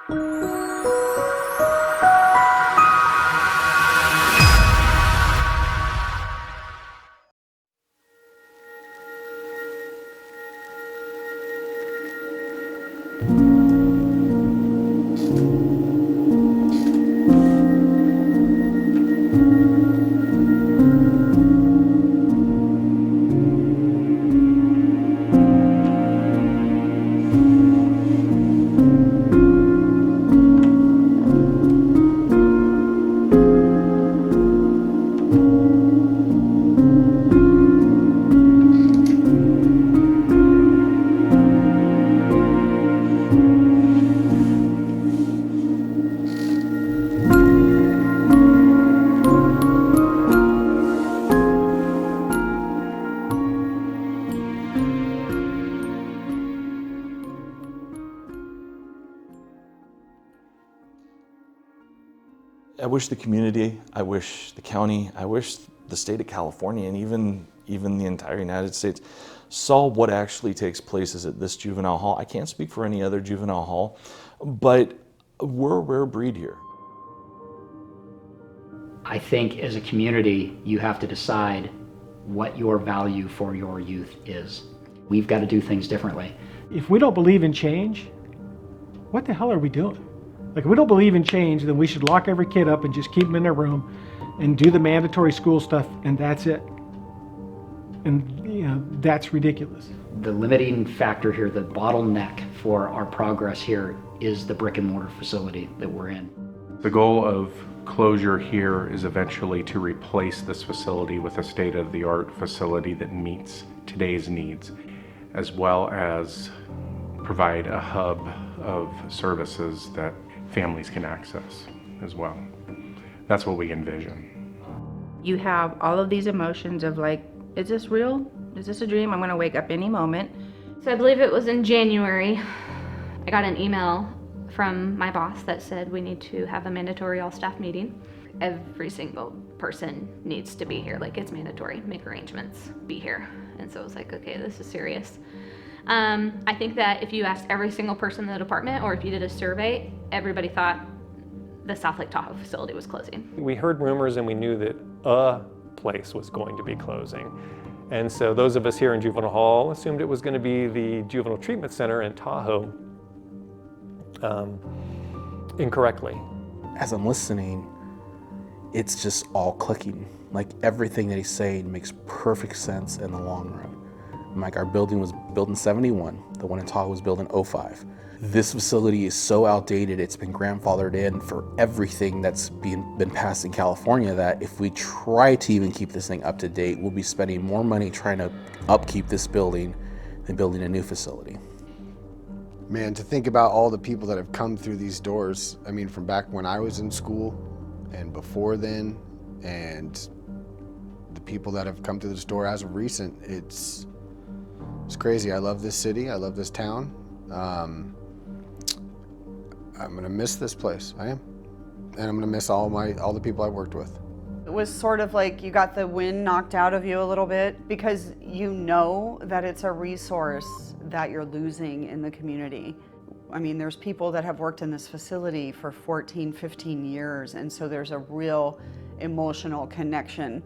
I wish the community, I wish the county, I wish the state of California, and even the entire United States saw what actually takes place at this juvenile hall. I can't speak for any other juvenile hall, but we're a rare breed here. I think as a community, you have to decide what your value for your youth is. We've got to do things differently. If we don't believe in change, what the hell are we doing? Like, if we don't believe in change, then we should lock every kid up and just keep them in their room and do the mandatory school stuff, and that's it. And, you know, that's ridiculous. The limiting factor here, the bottleneck for our progress here, is the brick and mortar facility that we're in. The goal of closure here is eventually to replace this facility with a state-of-the-art facility that meets today's needs, as well as provide a hub of services that families can access as well. That's what we envision. You have all of these emotions of like, is this real? Is this a dream? I'm gonna wake up any moment. So I believe it was in January, I got an email from my boss that said we need to have a mandatory all-staff meeting. Every single person needs to be here, like it's mandatory, make arrangements, be here. And so it was like, okay, this is serious. I think that if you asked every single person in the department, or if you did a survey, everybody thought the South Lake Tahoe facility was closing. We heard rumors and we knew that a place was going to be closing. And so those of us here in Juvenile Hall assumed it was going to be the Juvenile Treatment Center in Tahoe, incorrectly. As I'm listening, it's just all clicking. Like, everything that he's saying makes perfect sense in the long run. Like, our building was built in '71. The one in Tahoe was built in '05. This facility is so outdated, it's been grandfathered in for everything that's been passed in California, that if we try to even keep this thing up to date, we'll be spending more money trying to upkeep this building than building a new facility. Man, to think about all the people that have come through these doors, I mean, from back when I was in school and before then, and the people that have come through this door as of recent, it's crazy. I love this city, I love this town. I'm gonna miss this place, I am. And I'm gonna miss all the people I worked with. It was sort of like you got the wind knocked out of you a little bit, because you know that it's a resource that you're losing in the community. I mean, there's people that have worked in this facility for 14, 15 years, and so there's a real emotional connection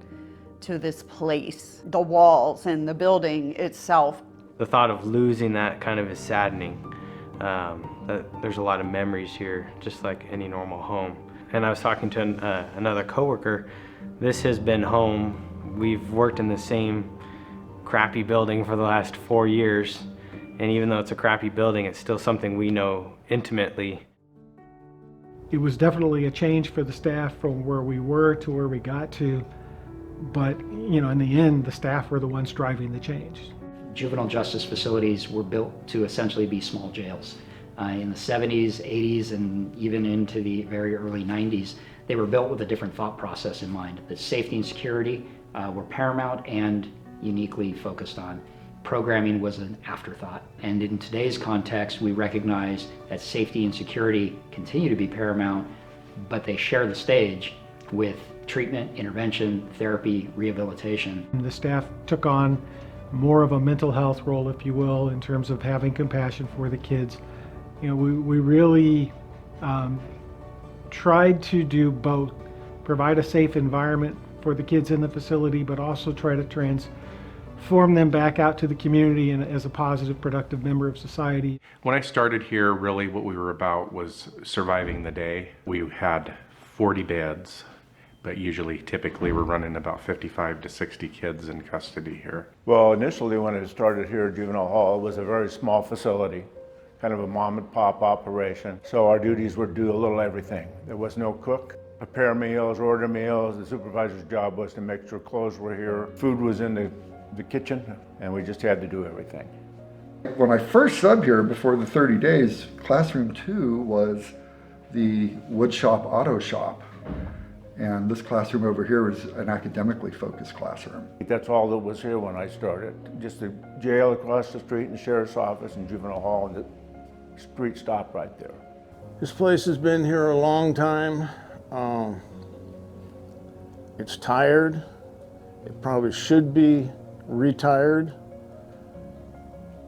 to this place, the walls and the building itself. The thought of losing that kind of is saddening. There's a lot of memories here, just like any normal home. And I was talking to another coworker. This has been home. We've worked in the same crappy building for the last 4 years. And even though it's a crappy building, it's still something we know intimately. It was definitely a change for the staff from where we were to where we got to. But, you know, in the end, the staff were the ones driving the change. Juvenile justice facilities were built to essentially be small jails. In the 70s, 80s, and even into the very early 90s, they were built with a different thought process in mind. The safety and security were paramount and uniquely focused on. Programming was an afterthought. And in today's context, we recognize that safety and security continue to be paramount, but they share the stage with treatment, intervention, therapy, rehabilitation. And the staff took on more of a mental health role, if you will, in terms of having compassion for the kids. You know, we really tried to do both, provide a safe environment for the kids in the facility, but also try to transform them back out to the community and as a positive, productive member of society. When I started here, really what we were about was surviving the day. We had 40 beds, but typically we're running about 55 to 60 kids in custody here. Well, initially when it started here at Juvenile Hall, it was a very small facility, kind of a mom and pop operation. So our duties were to do a little everything. There was no cook, prepare meals, order meals. The supervisor's job was to make sure clothes were here. Food was in the kitchen, and we just had to do everything. When I first subbed here before the 30 days, classroom 2 was the wood shop auto shop. And this classroom over here is an academically focused classroom. That's all that was here when I started. Just the jail across the street and the sheriff's office and Juvenile Hall, and the street stopped right there. This place has been here a long time. It's tired. It probably should be retired.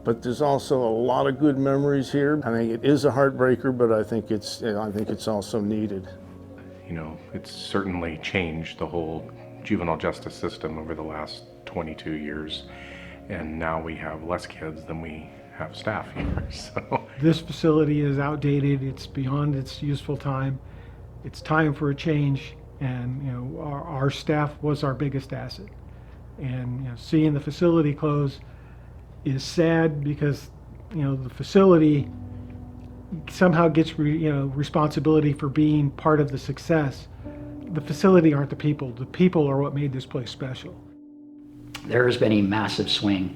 But there's also a lot of good memories here. I think it is a heartbreaker, but I think it's also needed. You know, it's certainly changed the whole juvenile justice system over the last 22 years. And now we have less kids than we have staff here, so. This facility is outdated. It's beyond its useful time. It's time for a change. And, you know, our staff was our biggest asset. And, you know, seeing the facility close is sad because, you know, the facility somehow gets responsibility for being part of the success. The facility aren't the people. The people are what made this place special. There has been a massive swing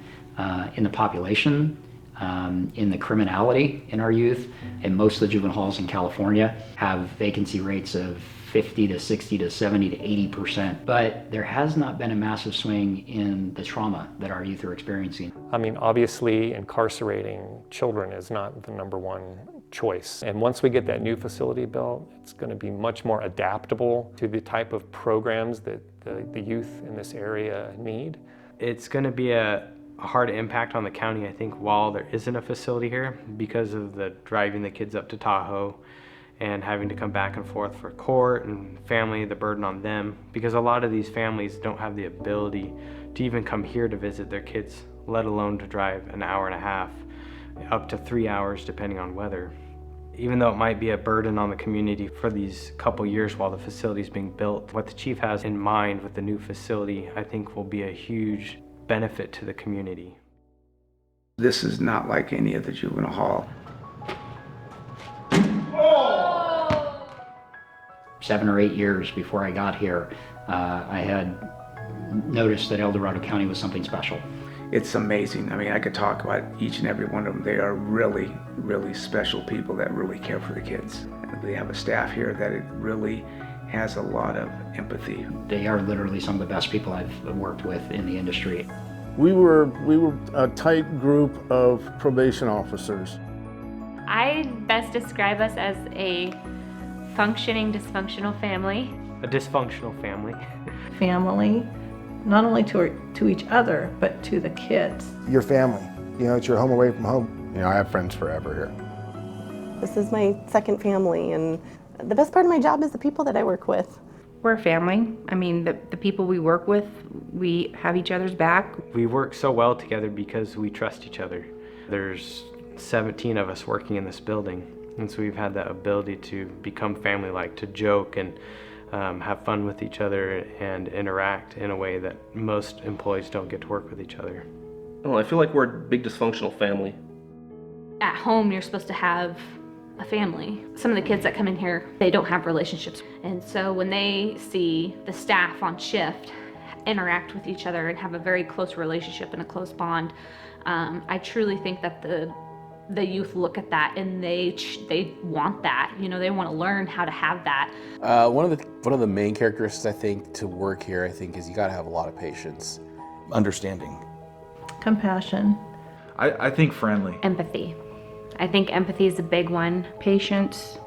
in the population, in the criminality in our youth, and most of the juvenile halls in California have vacancy rates of 50 to 60 to 70 to 80%. But there has not been a massive swing in the trauma that our youth are experiencing. I mean, obviously incarcerating children is not the #1 choice. And once we get that new facility built, it's going to be much more adaptable to the type of programs that the youth in this area need. It's going to be a hard impact on the county, I think, while there isn't a facility here because of the driving the kids up to Tahoe and having to come back and forth for court and family, the burden on them, because a lot of these families don't have the ability to even come here to visit their kids, let alone to drive an hour and a half, up to 3 hours depending on weather. Even though it might be a burden on the community for these couple years while the facility is being built, what the chief has in mind with the new facility, I think will be a huge benefit to the community. This is not like any other juvenile hall. 7 or 8 years before I got here, I had noticed that El Dorado County was something special. It's amazing. I mean, I could talk about each and every one of them. They are really, really special people that really care for the kids. They have a staff here that it really has a lot of empathy. They are literally some of the best people I've worked with in the industry. We were a tight group of probation officers. I best describe us as a functioning dysfunctional family. A dysfunctional family. Family, not only to each other, but to the kids. Your family, you know, it's your home away from home. You know, I have friends forever here. This is my second family, and the best part of my job is the people that I work with. We're a family. I mean, the people we work with, we have each other's back. We work so well together because we trust each other. There's 17 of us working in this building, and so we've had that ability to become family-like, to joke and have fun with each other and interact in a way that most employees don't get to work with each other. Well, I feel like we're a big dysfunctional family. At home, you're supposed to have a family. Some of the kids that come in here, they don't have relationships. And so when they see the staff on shift interact with each other and have a very close relationship and a close bond, I truly think that the youth look at that and they want that. You know, they want to learn how to have that. One of the main characteristics I think to work here, I think, is you got to have a lot of patience, understanding, compassion. I think friendly. Empathy. I think empathy is a big one. Patience.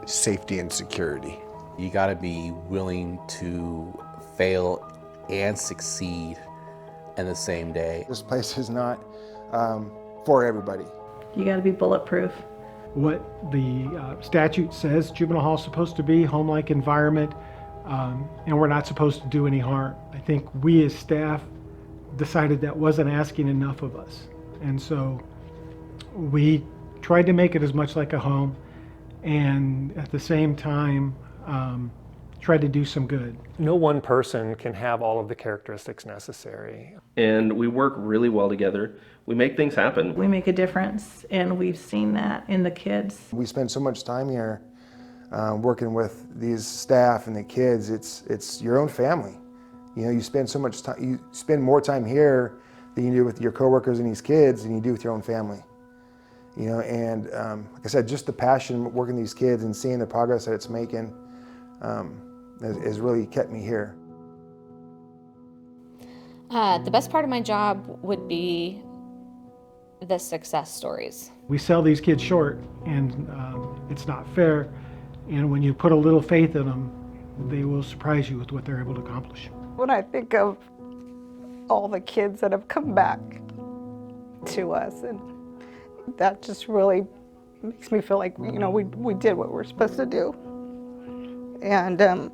Safety and security. You got to be willing to fail and succeed in the same day. This place is not for everybody. You got to be bulletproof. what the statute says juvenile hall is supposed to be, home-like environment, and we're not supposed to do any harm. I think we as staff decided that wasn't asking enough of us. And so we tried to make it as much like a home, and at the same time tried to do some good. No one person can have all of the characteristics necessary. And we work really well together. We make things happen. We make a difference, and we've seen that in the kids. We spend so much time here working with these staff and the kids. It's your own family. You know, you spend so much time, you spend more time here than you do with your coworkers and these kids than you do with your own family. You know, and like I said, just the passion working with these kids and seeing the progress that it's making has really kept me here. The best part of my job would be the success stories. We sell these kids short, and it's not fair. And when you put a little faith in them, they will surprise you with what they're able to accomplish. When I think of all the kids that have come back to us, and that just really makes me feel like, you know, we did what we're supposed to do. And I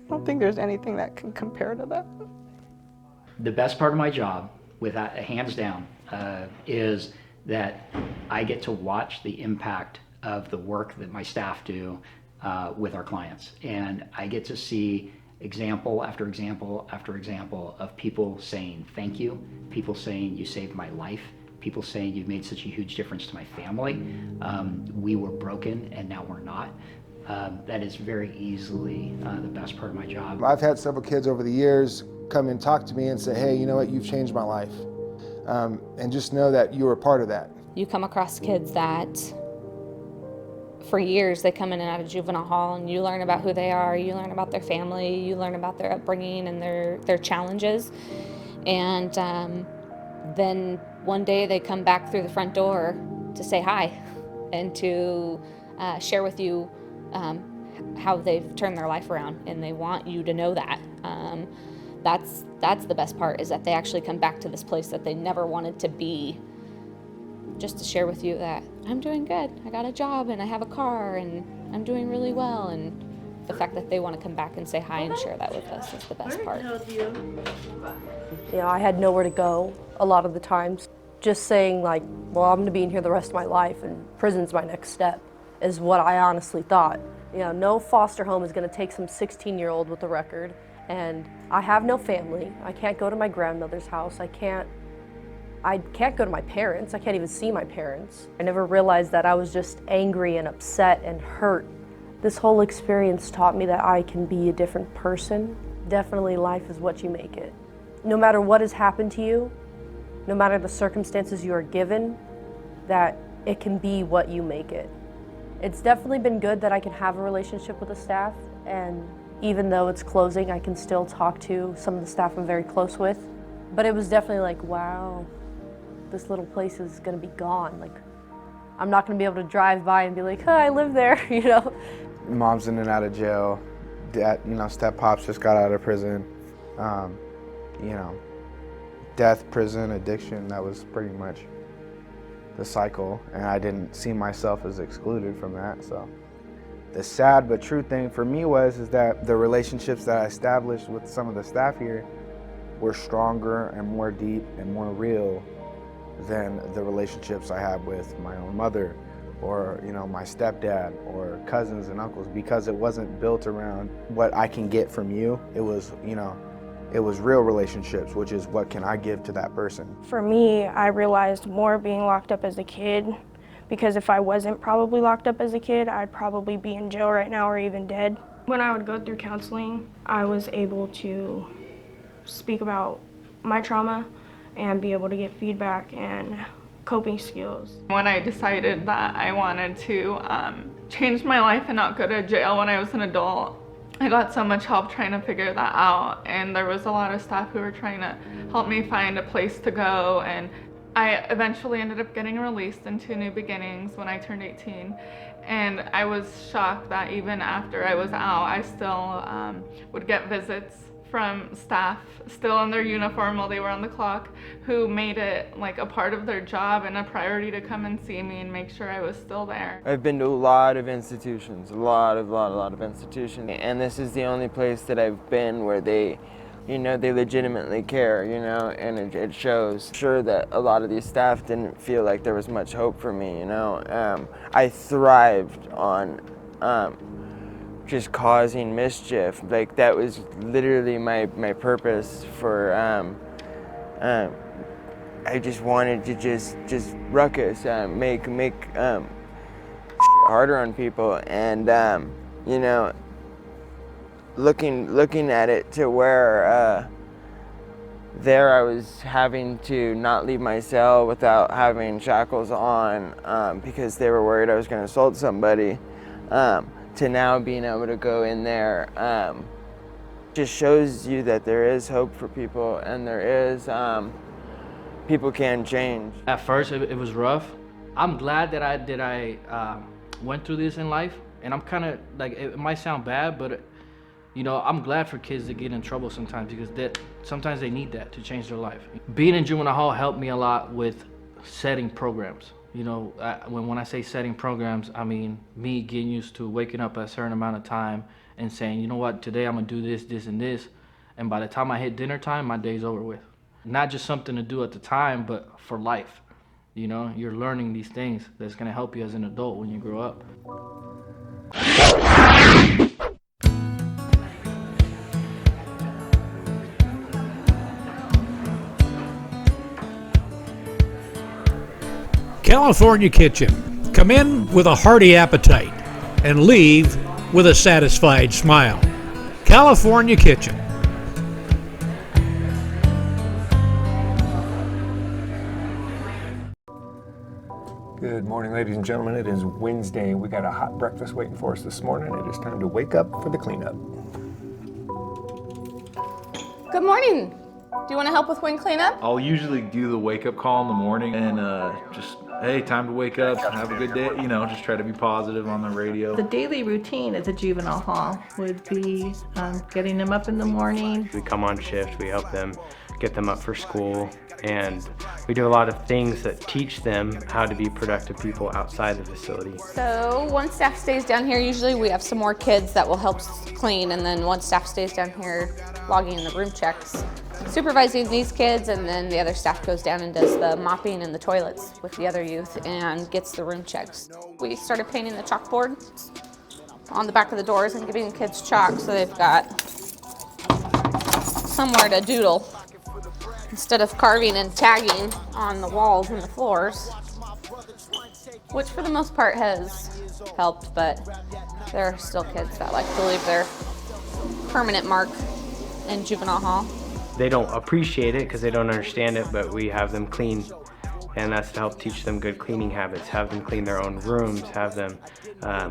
don't think there's anything that can compare to that. The best part of my job, without hands down, is that I get to watch the impact of the work that my staff do with our clients. And I get to see example after example after example of people saying thank you, people saying you saved my life, people saying you've made such a huge difference to my family. We were broken and now we're not. That is very easily the best part of my job. I've had several kids over the years come and talk to me and say, hey, you know what, you've changed my life. And just know that you were a part of that. You come across kids that for years they come in and out of juvenile hall, and you learn about who they are, you learn about their family, you learn about their upbringing and their challenges. And then one day they come back through the front door to say hi and to share with you how they've turned their life around, and they want you to know that. That's the best part, is that they actually come back to this place that they never wanted to be, just to share with you that I'm doing good. I got a job and I have a car and I'm doing really well. And the fact that they want to come back and say hi and share that with us is the best part. You know, I had nowhere to go a lot of the times. Just saying like, well, I'm going to be in here the rest of my life and prison's my next step is what I honestly thought. You know, no foster home is going to take some 16-year-old with a record, and I have no family. I can't go to my grandmother's house. I can't go to my parents. I can't even see my parents. I never realized that I was just angry and upset and hurt. This whole experience taught me that I can be a different person. Definitely life is what you make it. No matter what has happened to you, no matter the circumstances you are given, that it can be what you make it. It's definitely been good that I can have a relationship with the staff, and even though it's closing, I can still talk to some of the staff I'm very close with. But it was definitely like, wow, this little place is gonna be gone. Like, I'm not gonna be able to drive by and be like, oh, I live there, you know? Mom's in and out of jail. Dad, you know, step pops just got out of prison. You know, death, prison, addiction, that was pretty much the cycle. And I didn't see myself as excluded from that, so. The sad but true thing for me is that the relationships that I established with some of the staff here were stronger and more deep and more real than the relationships I had with my own mother or, you know, my stepdad or cousins and uncles, because it wasn't built around what I can get from you. It was, you know, it was real relationships, which is what can I give to that person. For me, I realized more being locked up as a kid, because if I wasn't probably locked up as a kid, I'd probably be in jail right now or even dead. When I would go through counseling, I was able to speak about my trauma and be able to get feedback and coping skills. When I decided that I wanted to change my life and not go to jail when I was an adult, I got so much help trying to figure that out, and there was a lot of staff who were trying to help me find a place to go, and I eventually ended up getting released into New Beginnings when I turned 18, and I was shocked that even after I was out, I still would get visits from staff still in their uniform while they were on the clock who made it like a part of their job and a priority to come and see me and make sure I was still there. I've been to a lot of institutions, a lot of institutions, and this is the only place that I've been where they, you know, they legitimately care, you know, and it shows. Sure that a lot of these staff didn't feel like there was much hope for me, you know. I thrived on just causing mischief. Like, that was literally my purpose for, I just wanted to just ruckus, make harder on people, and you know, looking at it to where there I was having to not leave my cell without having shackles on because they were worried I was going to assault somebody, to now being able to go in there just shows you that there is hope for people, and there is people can change. At first it was rough. I'm glad that I went through this in life, and I'm kind of like, it might sound bad, but you know, I'm glad for kids that get in trouble sometimes, because sometimes they need that to change their life. Being in juvenile hall helped me a lot with setting programs. You know, when I say setting programs, I mean me getting used to waking up at a certain amount of time and saying, you know what, today I'm gonna do this, this, and this, and by the time I hit dinner time, my day's over with. Not just something to do at the time, but for life. You know, you're learning these things that's gonna help you as an adult when you grow up. California Kitchen. Come in with a hearty appetite and leave with a satisfied smile. California Kitchen. Good morning, ladies and gentlemen. It is Wednesday. We got a hot breakfast waiting for us this morning. It is time to wake up for the cleanup. Good morning. Do you want to help with wing cleanup? I'll usually do the wake-up call in the morning and just, hey, time to wake up, have a good day, you know, just try to be positive on the radio. The daily routine at the juvenile hall would be getting them up in the morning. We come on shift, we help them get them up for school, and we do a lot of things that teach them how to be productive people outside the facility. So once staff stays down here, usually we have some more kids that will help clean, and then once staff stays down here, logging in the room checks, supervising these kids, and then the other staff goes down and does the mopping and the toilets with the other youth and gets the room checks. We started painting the chalkboard on the back of the doors and giving kids chalk so they've got somewhere to doodle instead of carving and tagging on the walls and the floors, which for the most part has helped, but there are still kids that like to leave their permanent mark in juvenile hall. They don't appreciate it because they don't understand it, but we have them clean, and that's to help teach them good cleaning habits, have them clean their own rooms, have them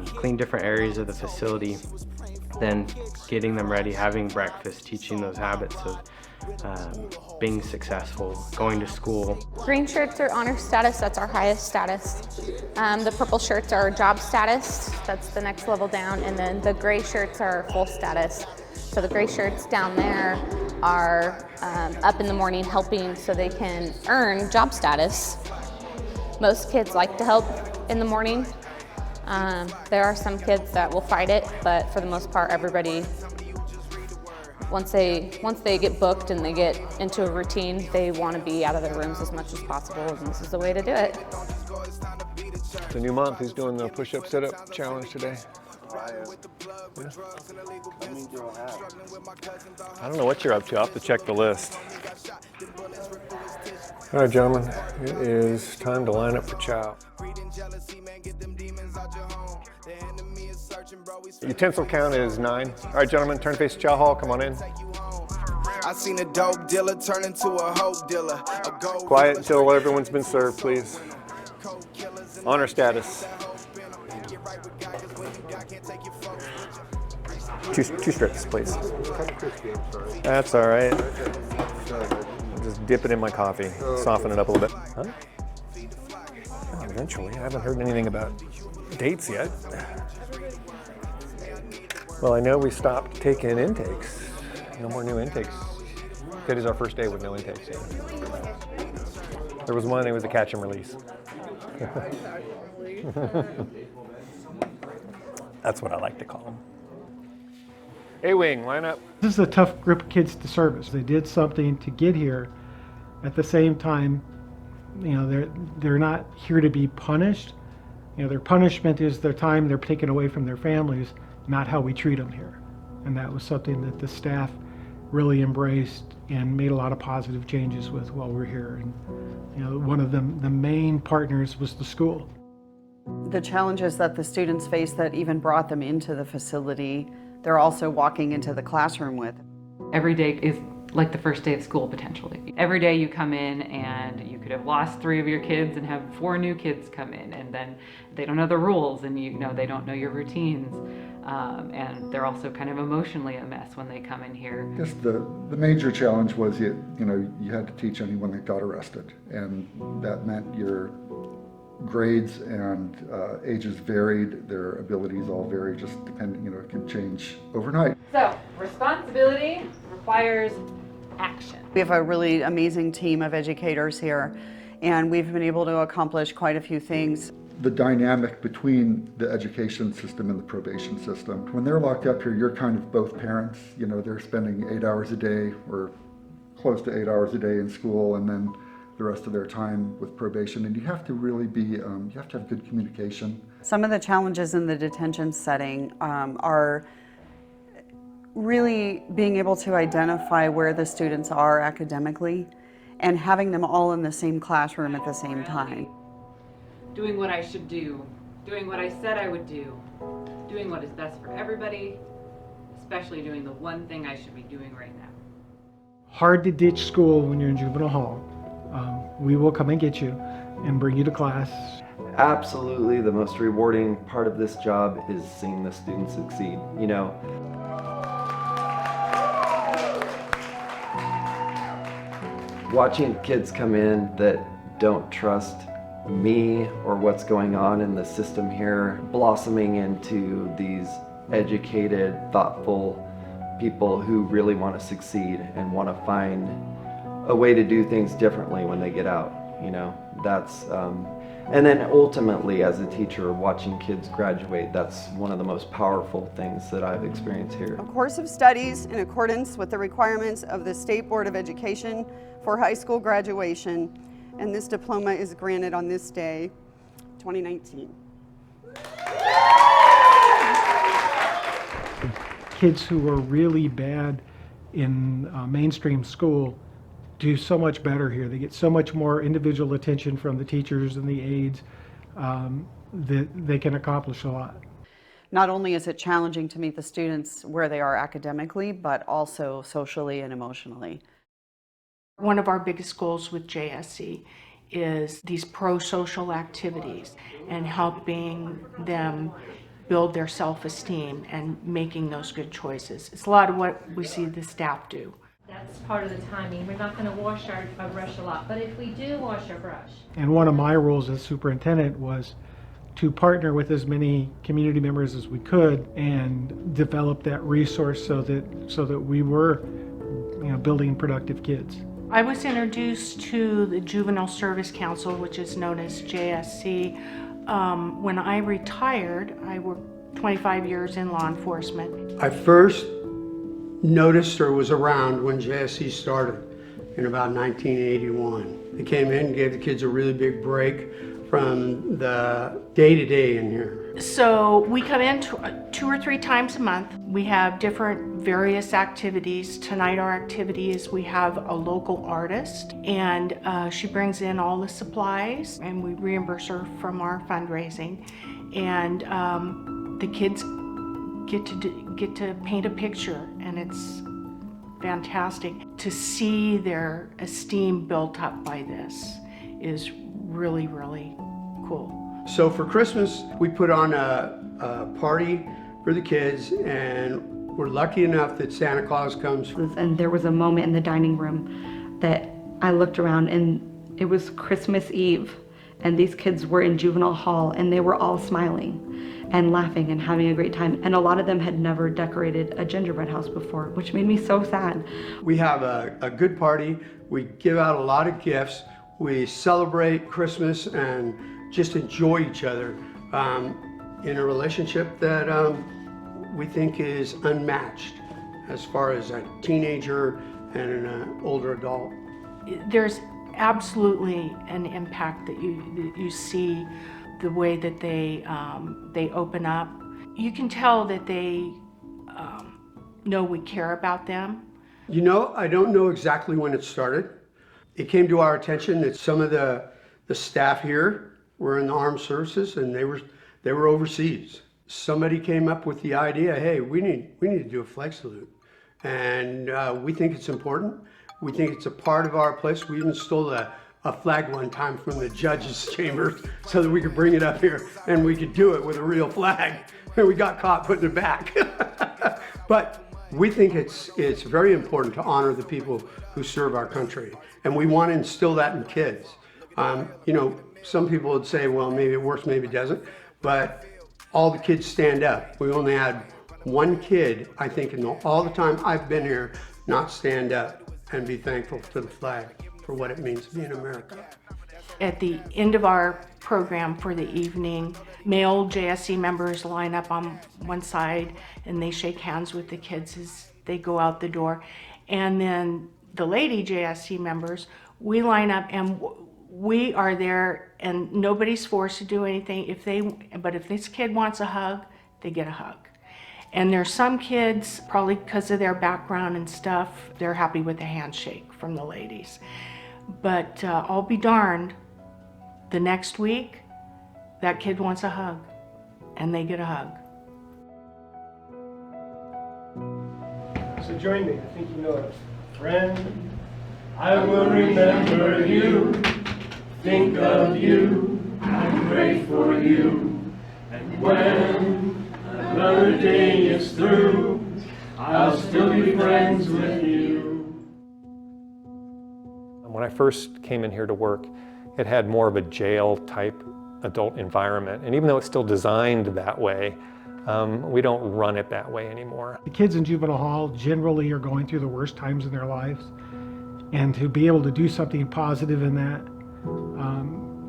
clean different areas of the facility, then getting them ready, having breakfast, teaching those habits of being successful, going to school. Green shirts are honor status, that's our highest status. The purple shirts are job status, that's the next level down, and then the gray shirts are full status. So the gray shirts down there are up in the morning helping so they can earn job status. Most kids like to help in the morning. There are some kids that will fight it, but for the most part, everybody, once they get booked and they get into a routine, they want to be out of their rooms as much as possible, and this is the way to do it. It's a new month. Who's doing the push-up, sit-up challenge today? Yeah. I don't know what you're up to. I'll have to check the list. All right, gentlemen, it is time to line up for chow. Utensil count is 9. All right, gentlemen, turn to face chow hall. Come on in. I seen a dope dealer turn into a hope dealer. Quiet until everyone's been served, please. Honor status. Two strips, please. That's all right. I'll just dip it in my coffee, soften it up a little bit. Huh? Oh, eventually. I haven't heard anything about dates yet. Well, I know we stopped taking intakes No more new intakes. Today's our first day with no intakes. There was one, it was a catch and release. That's what I like to call them. A-wing, line up. This is a tough group of kids to service. They did something to get here. At the same time, you know, they're not here to be punished. You know, their punishment is their time they're taken away from their families, not how we treat them here. And that was something that the staff really embraced and made a lot of positive changes with while we're here. And you know, one of the main partners was the school. The challenges that the students face that even brought them into the facility, they're also walking into the classroom with. Every day is like the first day of school potentially. Every day you come in and you could have lost 3 of your kids and have 4 new kids come in, and then they don't know the rules and you know they don't know your routines, and they're also kind of emotionally a mess when they come in here. I guess the major challenge was you had to teach anyone that got arrested, and that meant your grades and ages varied, their abilities all vary, just depending, it can change overnight. So, responsibility requires action. We have a really amazing team of educators here, and we've been able to accomplish quite a few things. The dynamic between the education system and the probation system. When they're locked up here, you're kind of both parents. They're spending 8 hours a day or close to 8 hours a day in school, and then the rest of their time with probation, and you have to really be, you have to have good communication. Some of the challenges in the detention setting are really being able to identify where the students are academically and having them all in the same classroom at the same time. Doing what I should do, doing what I said I would do, doing what is best for everybody, especially doing the one thing I should be doing right now. Hard to ditch school when you're in juvenile hall. We will come and get you and bring you to class. Absolutely, the most rewarding part of this job is seeing the students succeed. Watching kids come in that don't trust me or what's going on in the system here, blossoming into these educated, thoughtful people who really want to succeed and want to find a way to do things differently when they get out, that's, and then ultimately as a teacher, watching kids graduate, that's one of the most powerful things that I've experienced here. A course of studies in accordance with the requirements of the State Board of Education for high school graduation, and this diploma is granted on this day, 2019. Kids who are really bad in mainstream school do so much better here. They get so much more individual attention from the teachers and the aides that they can accomplish a lot. Not only is it challenging to meet the students where they are academically, but also socially and emotionally. One of our biggest goals with JSC is these pro-social activities and helping them build their self-esteem and making those good choices. It's a lot of what we see the staff do. That's part of the timing. We're not going to wash our brush a lot, but if we do wash our brush. And one of my roles as superintendent was to partner with as many community members as we could and develop that resource so that we were, building productive kids. I was introduced to the Juvenile Service Council, which is known as JSC. When I retired, I worked 25 years in law enforcement. I first noticed or was around when JSC started in about 1981. They came in, gave the kids a really big break from the day-to-day in here. So we come in 2 or 3 times a month. We have different various activities. Tonight our activity is we have a local artist, and she brings in all the supplies and we reimburse her from our fundraising. And the kids get to paint a picture, and it's fantastic. To see their esteem built up by this is really, really cool. So for Christmas, we put on a party for the kids, and we're lucky enough that Santa Claus comes. And there was a moment in the dining room that I looked around, and it was Christmas Eve, and these kids were in juvenile hall, and they were all smiling. and laughing and having a great time. And a lot of them had never decorated a gingerbread house before, which made me so sad. We have a good party. We give out a lot of gifts. We celebrate Christmas and just enjoy each other in a relationship that we think is unmatched as far as a teenager and an older adult. There's absolutely an impact that you see the way that they open up. You can tell that they know we care about them. You know, I don't know exactly when it started. It came to our attention that some of the staff here were in the armed services and they were overseas. Somebody came up with the idea, hey, we need to do a flag salute. And we think it's important. We think it's a part of our place. We even stole a flag one time from the judge's chambers so that we could bring it up here and we could do it with a real flag. And we got caught putting it back. But we think it's very important to honor the people who serve our country. And we want to instill that in kids. You know, some people would say, well, maybe it works, maybe it doesn't. But all the kids stand up. We only had one kid, I think, in all the time I've been here, not stand up and be thankful to the flag for what it means to be in America. At the end of our program for the evening, male JSC members line up on one side and they shake hands with the kids as they go out the door. And then the lady JSC members, we line up and we are there and nobody's forced to do anything. But if this kid wants a hug, they get a hug. And there's some kids, probably because of their background and stuff, they're happy with a handshake from the ladies. But I'll be darned, the next week, that kid wants a hug, and they get a hug. So join me, I think you know it. Friend, I will remember you, think of you, and pray for you. And when another day is through, I'll still be friends with you. When I first came in here to work, it had more of a jail type adult environment. And even though it's still designed that way, we don't run it that way anymore. The kids in juvenile hall generally are going through the worst times in their lives. And to be able to do something positive in that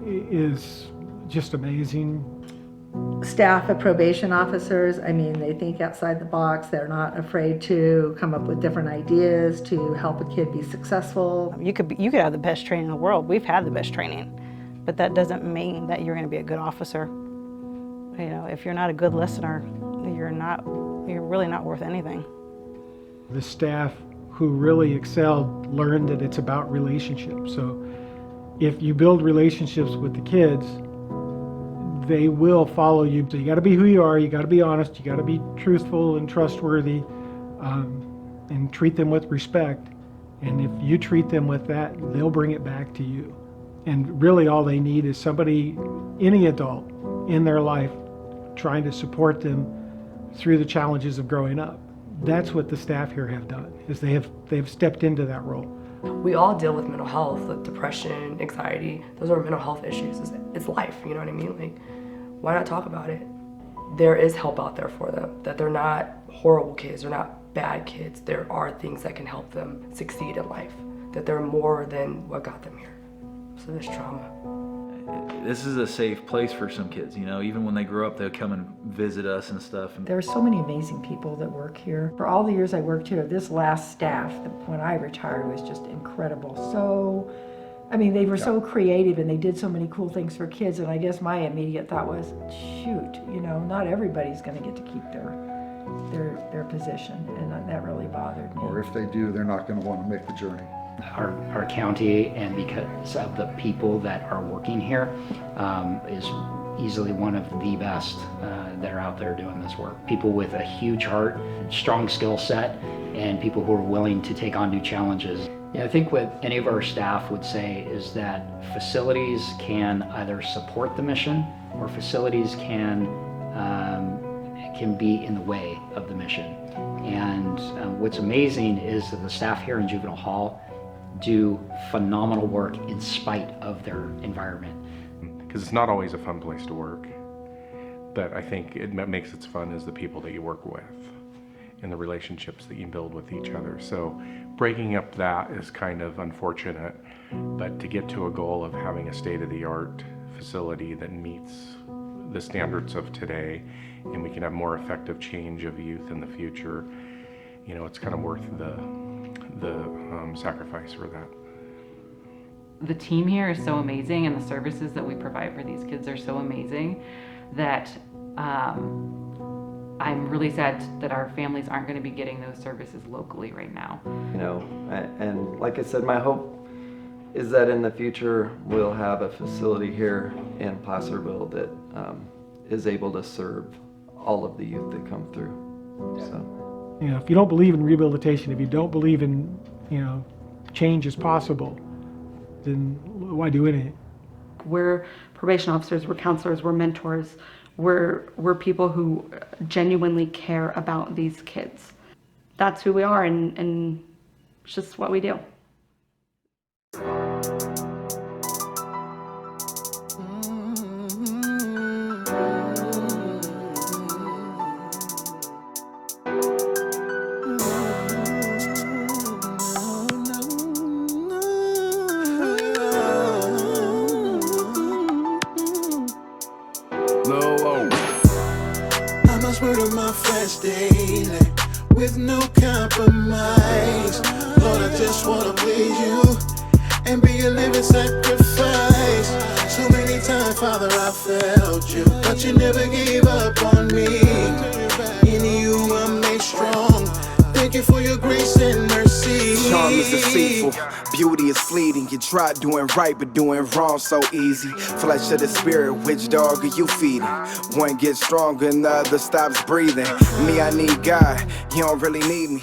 is just amazing. Staff of probation officers, I mean, they think outside the box. They're not afraid to come up with different ideas to help a kid be successful. You could have the best training in the world. We've had the best training, but that doesn't mean that you're going to be a good officer. You know, if you're not a good listener, you're really not worth anything. The staff who really excelled learned that it's about relationships. So if you build relationships with the kids, they will follow you. So you got to be who you are, you got to be honest, you got to be truthful and trustworthy, and treat them with respect. And if you treat them with that, they'll bring it back to you. And really all they need is somebody, any adult in their life, trying to support them through the challenges of growing up. That's what the staff here have done, is they've stepped into that role. We all deal with mental health, like depression, anxiety. Those are mental health issues. It's life, you know what I mean? Like, why not talk about it? There is help out there for them, that they're not horrible kids, they're not bad kids. There are things that can help them succeed in life, that they're more than what got them here. So there's trauma. This is a safe place for some kids, you know, even when they grow up, they'll come and visit us and stuff. There are so many amazing people that work here. For all the years I worked here, this last staff, when I retired, was just incredible. So, I mean, they were so creative and they did so many cool things for kids, and I guess my immediate thought was, shoot, you know, not everybody's going to get to keep their position, and that really bothered me. Or if they do, they're not going to want to make the journey. Our county, and because of the people that are working here, is easily one of the best that are out there doing this work. People with a huge heart, strong skill set, and people who are willing to take on new challenges. Yeah, I think what any of our staff would say is that facilities can either support the mission, or facilities can be in the way of the mission. And what's amazing is that the staff here in Juvenile Hall do phenomenal work in spite of their environment. Because it's not always a fun place to work. But I think it makes it fun is the people that you work with and the relationships that you build with each other. So breaking up that is kind of unfortunate, but to get to a goal of having a state-of-the-art facility that meets the standards of today, and we can have more effective change of youth in the future, you know, it's kind of worth the sacrifice for that. The team here is so amazing, and the services that we provide for these kids are so amazing that I'm really sad that our families aren't going to be getting those services locally right now. You know, and like I said, my hope is that in the future we'll have a facility here in Placerville that is able to serve all of the youth that come through. So, you know, if you don't believe in rehabilitation, if you don't believe in, you know, change is possible, then why do anything? We're probation officers, we're counselors, we're mentors, we're people who genuinely care about these kids. That's who we are, and it's just what we do. Daily, with no compromise. Lord, I just wanna please you and be a living sacrifice. So many times, Father, I failed you, but you never gave up on me. In you I'm made strong. Thank you for your grace and mercy. Charm is deceitful, beauty is fleeting. You try doing right, but doing wrong so easy. Flesh of the spirit, which dog are you feeding? One gets stronger and the other stops breathing. Me, I need God, you don't really need me.